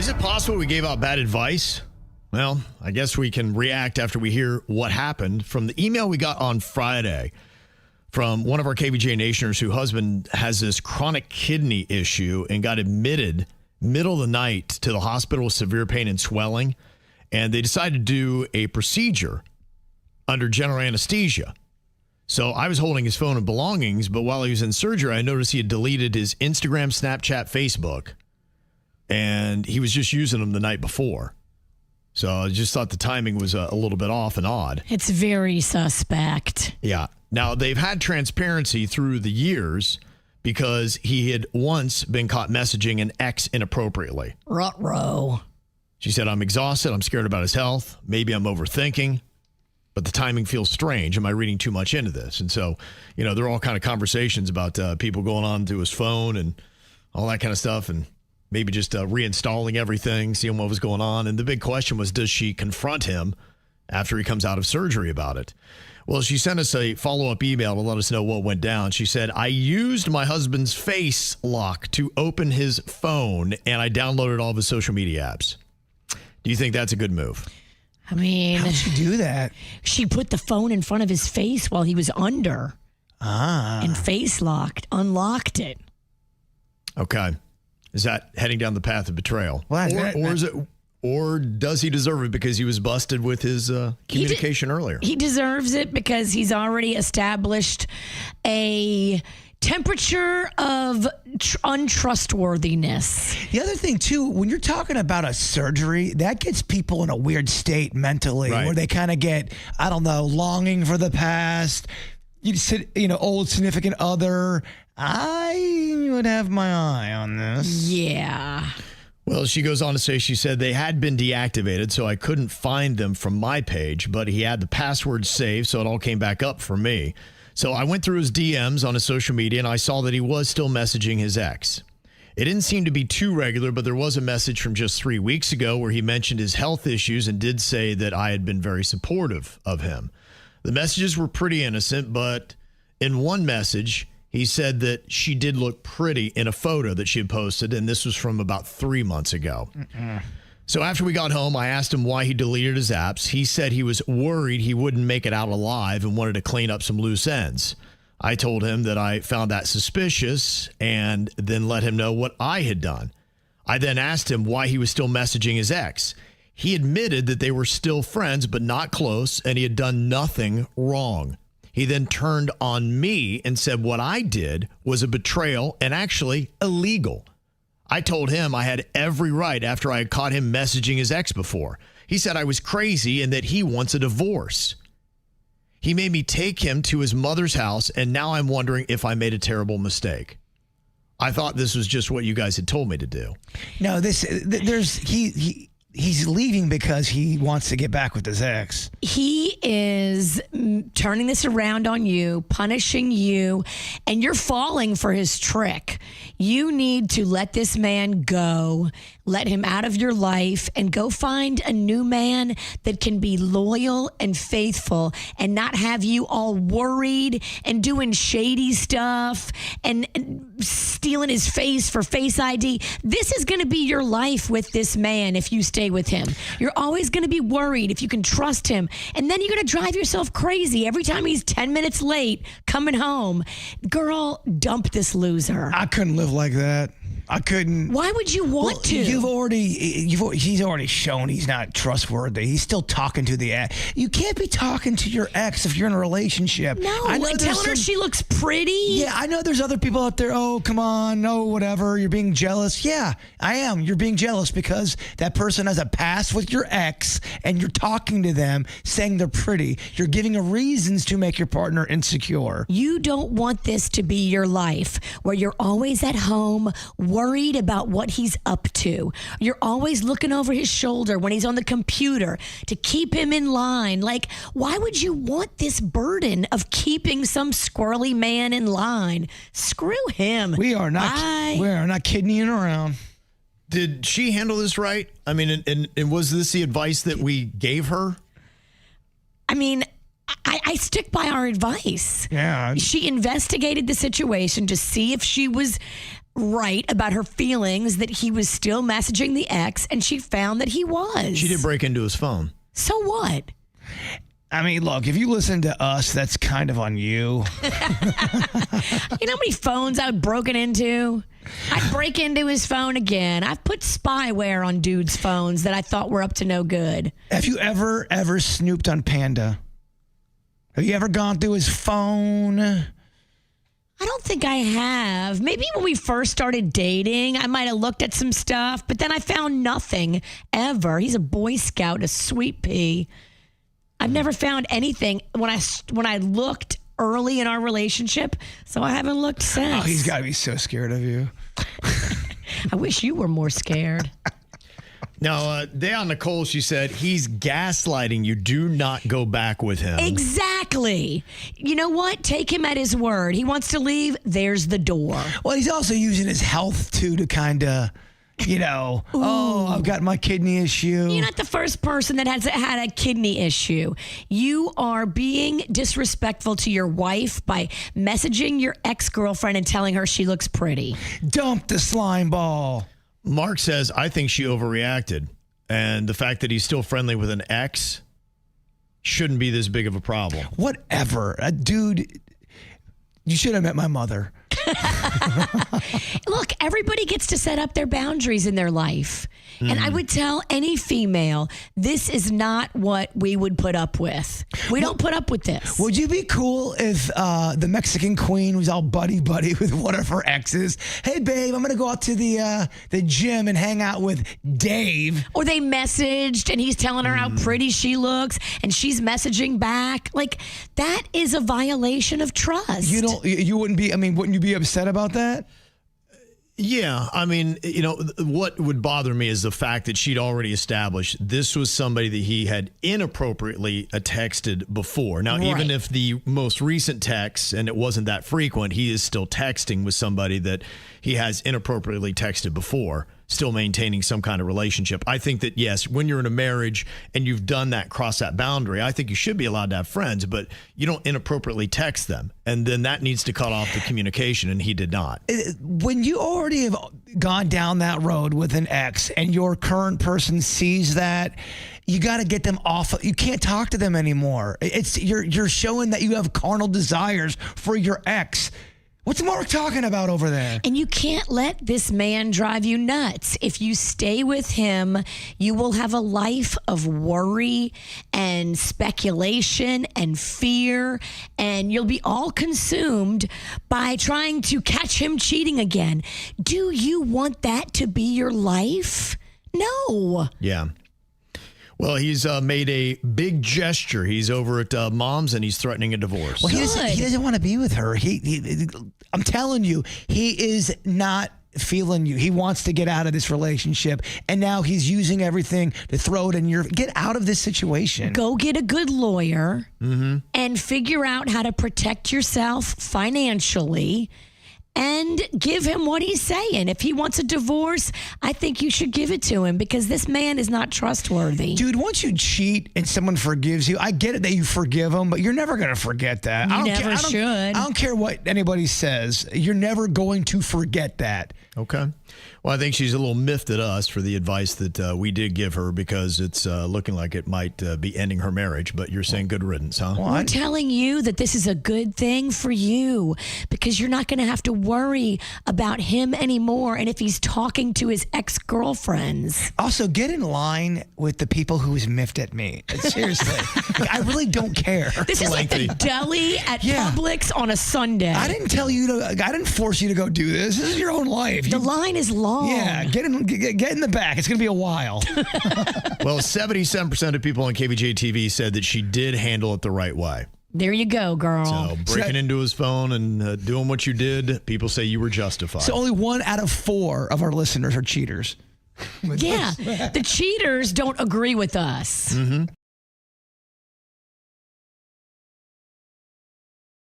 Is it possible we gave out bad advice? Well, I guess we can react after we hear what happened from the email we got on Friday from one of our KVJ Nationers whose husband has this chronic kidney issue and got admitted middle of the night to the hospital with severe pain and swelling. And they decided to do a procedure under general anesthesia. So I was holding his phone and belongings, but while he was in surgery, I noticed he had deleted his Instagram, Snapchat, Facebook, and he was just using them the night before. So I just thought the timing was a little bit off and odd. It's very suspect. Yeah. Now, they've had transparency through the years because he had once been caught messaging an ex inappropriately. Ruh-roh. She said, I'm exhausted. I'm scared about his health. Maybe I'm overthinking. But the timing feels strange. Am I reading too much into this? And so, you know, there are all kind of conversations about people going on to his phone and all that kind of stuff and maybe just reinstalling everything, seeing what was going on. And the big question was, does she confront him after he comes out of surgery about it? Well, she sent us a follow-up email to let us know what went down. She said, I used my husband's face lock to open his phone, and I downloaded all of his social media apps. Do you think that's a good move? I mean, how'd she do that? She put the phone in front of his face while he was under. And face locked, unlocked it. Okay. Is that heading down the path of betrayal? Well, or does he deserve it because he was busted with his communication earlier? He deserves it because he's already established a temperature of untrustworthiness. The other thing, too, when you're talking about a surgery, that gets people in a weird state mentally where they kind of get, I don't know, longing for the past. You sit, old significant other. I would have my eye on this. Yeah. Well, she goes on to say, she said they had been deactivated, so I couldn't find them from my page, but he had the password saved, so it all came back up for me. So I went through his DMs on his social media, and I saw that he was still messaging his ex. It didn't seem to be too regular, but there was a message from just 3 weeks ago where he mentioned his health issues and did say that I had been very supportive of him. The messages were pretty innocent, but in one message, he said that she did look pretty in a photo that she had posted, and this was from about 3 months ago. So after we got home, I asked him why he deleted his apps. He said he was worried he wouldn't make it out alive and wanted to clean up some loose ends. I told him that I found that suspicious and then let him know what I had done. I then asked him why he was still messaging his ex. He admitted that they were still friends, but not close, and he had done nothing wrong. He then turned on me and said what I did was a betrayal and actually illegal. I told him I had every right after I had caught him messaging his ex before. He said I was crazy and that he wants a divorce. He made me take him to his mother's house, and now I'm wondering if I made a terrible mistake. I thought this was just what you guys had told me to do. No, he's leaving because he wants to get back with his ex. He is turning this around on you, punishing you, and you're falling for his trick. You need to let this man go, let him out of your life, and go find a new man that can be loyal and faithful and not have you all worried and doing shady stuff and stealing his face for Face ID. This is going to be your life with this man if you stay with him. You're always going to be worried if you can trust him. And then you're going to drive yourself crazy every time he's 10 minutes late coming home. Girl, dump this loser. I couldn't live like that. I couldn't. Why would you want to? He's already shown he's not trustworthy. He's still talking to the ex. You can't be talking to your ex if you're in a relationship. No, like telling her she looks pretty. Yeah, I know there's other people out there. Oh, come on. No, whatever. You're being jealous. Yeah, I am. You're being jealous because that person has a past with your ex and you're talking to them saying they're pretty. You're giving her reasons to make your partner insecure. You don't want this to be your life where you're always at home worried about what he's up to. You're always looking over his shoulder when he's on the computer to keep him in line. Like, why would you want this burden of keeping some squirrely man in line? Screw him. We are not kidding you around. Did she handle this right? I mean, and was this the advice that we gave her? I mean, I stick by our advice. Yeah. She investigated the situation to see if she was right about her feelings that he was still messaging the ex, and she found that he was. She did break into his phone. So what? I mean, look, if you listen to us, that's kind of on you. You know how many phones I've broken into? I'd break into his phone again. I've put spyware on dudes' phones that I thought were up to no good. Have you ever snooped on Panda? Have you ever gone through his phone? I don't think I have. Maybe when we first started dating, I might have looked at some stuff, but then I found nothing ever. He's a Boy Scout, a sweet pea. I've never found anything when I looked early in our relationship, so I haven't looked since. Oh, he's got to be so scared of you. I wish you were more scared. Now, Dale Nicole, she said, he's gaslighting you. Do not go back with him. Exactly. You know what? Take him at his word. He wants to leave. There's the door. Well, he's also using his health, too, to kind of, oh, I've got my kidney issue. You're not the first person that has had a kidney issue. You are being disrespectful to your wife by messaging your ex-girlfriend and telling her she looks pretty. Dump the slime ball. Mark says, I think she overreacted. And the fact that he's still friendly with an ex shouldn't be this big of a problem. Whatever. Dude, you should have met my mother. Look, everybody gets to set up their boundaries in their life. And I would tell any female, this is not what we would put up with. We don't put up with this. Would you be cool if the Mexican queen was all buddy-buddy with one of her exes? Hey, babe, I'm going to go out to the gym and hang out with Dave. Or they messaged and he's telling her how pretty she looks and she's messaging back. Like, that is a violation of trust. You wouldn't you be upset about that? Yeah, I mean, what would bother me is the fact that she'd already established this was somebody that he had inappropriately texted before. Now, even if the most recent texts, and it wasn't that frequent, he is still texting with somebody that he has inappropriately texted before, still maintaining some kind of relationship. I think that, yes, when you're in a marriage and you've done that, cross that boundary, I think you should be allowed to have friends, but you don't inappropriately text them. And then that needs to cut off the communication, and he did not. When you already have gone down that road with an ex and your current person sees that, you got to get them off. You can't talk to them anymore. You're showing that you have carnal desires for your ex. What's Mark talking about over there? And you can't let this man drive you nuts. If you stay with him, you will have a life of worry and speculation and fear, and you'll be all consumed by trying to catch him cheating again. Do you want that to be your life? No. Yeah. Well, he's made a big gesture. He's over at Mom's, and he's threatening a divorce. Well, he doesn't want to be with her. I'm telling you, he is not feeling you. He wants to get out of this relationship, and now he's using everything to throw it in your... Get out of this situation. Go get a good lawyer and figure out how to protect yourself financially and give him what he's saying. If he wants a divorce, I think you should give it to him because this man is not trustworthy. Dude, once you cheat and someone forgives you, I get it that you forgive them, but you're never going to forget that. You never should. I don't care what anybody says. You're never going to forget that. Okay. Well, I think she's a little miffed at us for the advice that we did give her because it's looking like it might be ending her marriage. But you're saying good riddance, huh? Well, I'm telling you that this is a good thing for you because you're not going to have to worry about him anymore. And if he's talking to his ex-girlfriends. Also, get in line with the people who's miffed at me. Seriously. I really don't care. This is like the deli at Publix on a Sunday. I didn't force you to go do this. This is your own life. The line is long. Yeah, get in the back. It's going to be a while. Well, 77% of people on KVJ TV said that she did handle it the right way. There you go, girl. So breaking into his phone and doing what you did, people say you were justified. So only 1 out of 4 of our listeners are cheaters. Yeah, the cheaters don't agree with us.